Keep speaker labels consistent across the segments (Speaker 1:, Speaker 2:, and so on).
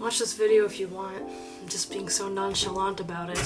Speaker 1: Watch this video if you want. I'm just being so nonchalant about it.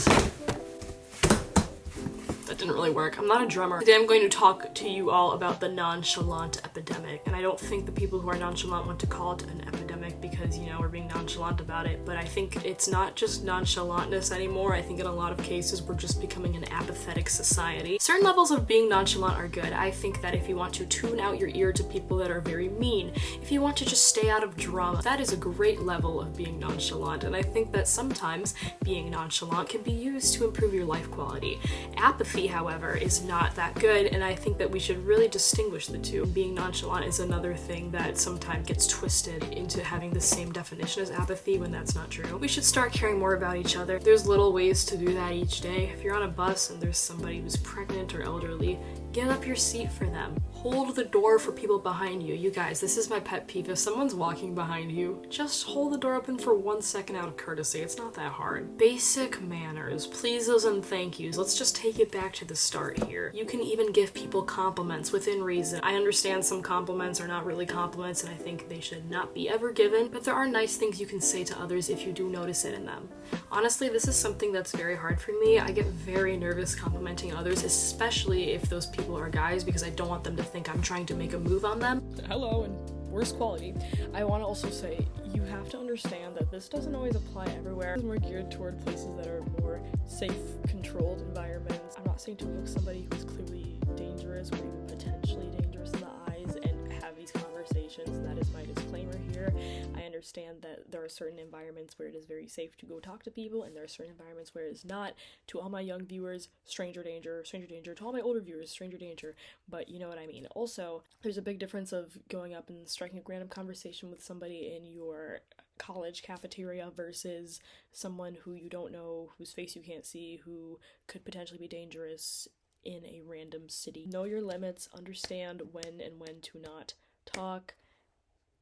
Speaker 1: That didn't really work. I'm not a drummer. Today I'm going to talk to you all about the nonchalant epidemic. And I don't think the people who are nonchalant want to call it an epidemic because, you know, we're being nonchalant about it. But I think it's not just nonchalantness anymore. I think in a lot of cases we're just becoming an apathetic society. Certain levels of being nonchalant are good. I think that if you want to tune out your ear to people that are very mean, if you want to just stay out of drama, that is a great level of being nonchalant. And I think that sometimes being nonchalant can be used to improve your life quality. Apathy, however, is not that good, and I think that we should really distinguish the two. Being nonchalant is another thing that sometimes gets twisted into having the same definition as apathy when that's not true. We should start caring more about each other. There's little ways to do that each day. If you're on a bus and there's somebody who's pregnant or elderly, get up your seat for them. Hold the door for people behind you. You guys, this is my pet peeve. If someone's walking behind you, just hold the door open for 1 second out of courtesy. It's not that hard. Basic manners, pleases and thank yous. Let's just take it back to the start here. You can even give people compliments within reason. I understand some compliments are not really compliments and I think they should not be ever given, but there are nice things you can say to others if you do notice it in them. Honestly, this is something that's very hard for me. I get very nervous complimenting others, especially if those people are guys, because I don't want them to think I'm trying to make a move on them.
Speaker 2: Hello, and worst quality. I want to also say, you have to understand that this doesn't always apply everywhere. It's more geared toward places that are more safe, controlled environments. I'm not saying to hook somebody who's clearly dangerous or even potentially dangerous in the eyes and have these conversations. That is my disclaimer here. I understand that there are certain environments where it is very safe to go talk to people, and there are certain environments where it is not. To all my young viewers, stranger danger, stranger danger. To all my older viewers, stranger danger. But you know what I mean. Also, there's a big difference of going up and striking a random conversation with somebody in your college cafeteria versus someone who you don't know, whose face you can't see, who could potentially be dangerous in a random city. Know your limits, understand when and when to not talk,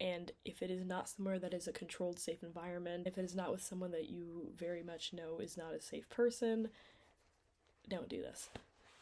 Speaker 2: and if it is not somewhere that is a controlled, safe environment, if it is not with someone that you very much know is not a safe person, don't do this.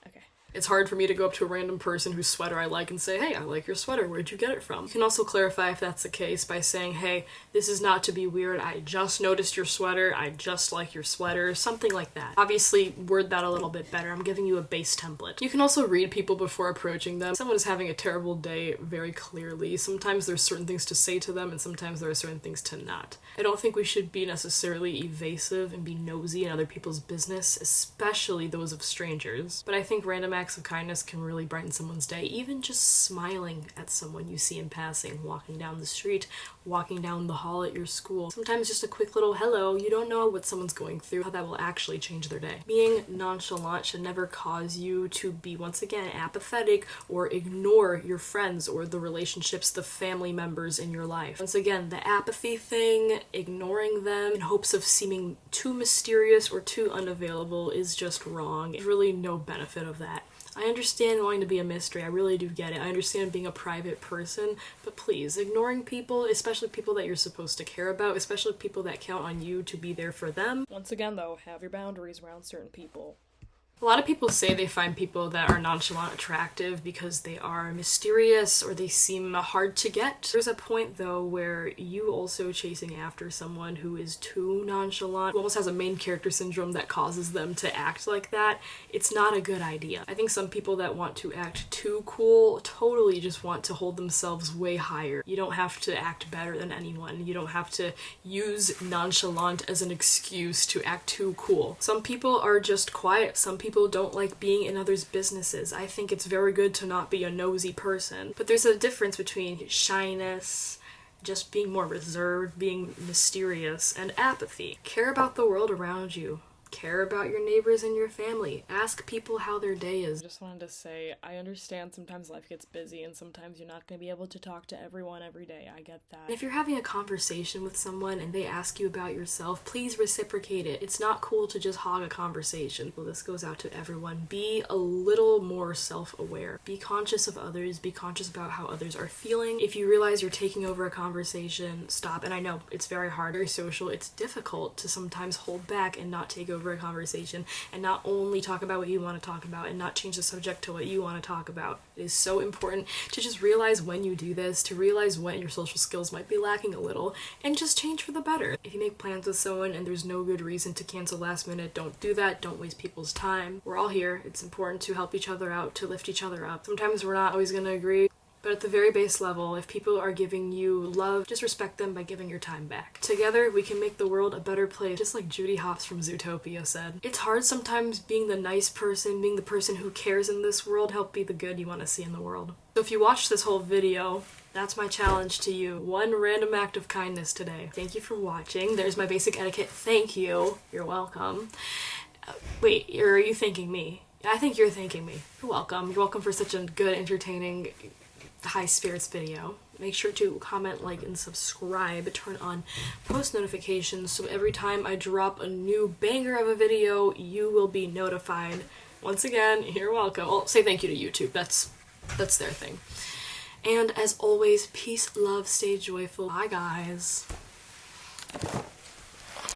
Speaker 2: Okay.
Speaker 1: It's hard for me to go up to a random person whose sweater I like and say, hey, I like your sweater, where'd you get it from? You can also clarify if that's the case by saying, hey, this is not to be weird, I just noticed your sweater, I just like your sweater, something like that. Obviously, word that a little bit better. I'm giving you a base template. You can also read people before approaching them. Someone is having a terrible day very clearly. Sometimes there's certain things to say to them and sometimes there are certain things to not. I don't think we should be necessarily evasive and be nosy in other people's business, especially those of strangers. But I think random acts of kindness can really brighten someone's day. Even just smiling at someone you see in passing, walking down the street, walking down the hall at your school. Sometimes just a quick little hello. You don't know what someone's going through, how that will actually change their day. Being nonchalant should never cause you to be, once again, apathetic or ignore your friends or the relationships, the family members in your life. Once again, the apathy thing, ignoring them in hopes of seeming too mysterious or too unavailable is just wrong. There's really no benefit of that. I understand wanting to be a mystery, I really do get it. I understand being a private person, but please, ignoring people, especially people that you're supposed to care about, especially people that count on you to be there for them.
Speaker 2: Once again, though, have your boundaries around certain people.
Speaker 1: A lot of people say they find people that are nonchalant attractive because they are mysterious or they seem hard to get. There's a point though where you also chasing after someone who is too nonchalant, who almost has a main character syndrome that causes them to act like that. It's not a good idea. I think some people that want to act too cool totally just want to hold themselves way higher. You don't have to act better than anyone. You don't have to use nonchalant as an excuse to act too cool. Some people are just quiet. Some people don't like being in others' businesses. I think it's very good to not be a nosy person. But there's a difference between shyness, just being more reserved, being mysterious, and apathy. Care about the world around you. Care about your neighbors and your family. Ask people how their day is.
Speaker 2: I just wanted to say, I understand sometimes life gets busy and sometimes you're not going to be able to talk to everyone every day. I get that.
Speaker 1: If you're having a conversation with someone and they ask you about yourself, please reciprocate it. It's not cool to just hog a conversation. Well, this goes out to everyone. Be a little more self-aware. Be conscious of others. Be conscious about how others are feeling. If you realize you're taking over a conversation, stop. And I know it's very hard, very social. It's difficult to sometimes hold back and not take over over a conversation and not only talk about what you want to talk about and not change the subject to what you want to talk about. It is so important to just realize when you do this, to realize when your social skills might be lacking a little, and just change for the better. If you make plans with someone and there's no good reason to cancel last minute, don't do that. Don't waste people's time. We're all here. It's important to help each other out, to lift each other up. Sometimes we're not always going to agree, but at the very base level, if people are giving you love, just respect them by giving your time back. Together, we can make the world a better place, just like Judy Hopps from Zootopia said. It's hard sometimes being the nice person, being the person who cares in this world, help be the good you want to see in the world. So if you watch this whole video, that's my challenge to you. One random act of kindness today. Thank you for watching. There's my basic etiquette. Thank you. You're welcome. Wait, are you thanking me? I think you're thanking me. You're welcome. You're welcome for such a good, entertaining, high spirits video. Make sure to comment, like, and subscribe. Turn on post notifications so every time I drop a new banger of a video, you will be notified. Once again, you're welcome. I'll say thank you to YouTube. That's their thing. And as always, peace, love, stay joyful. Bye, guys.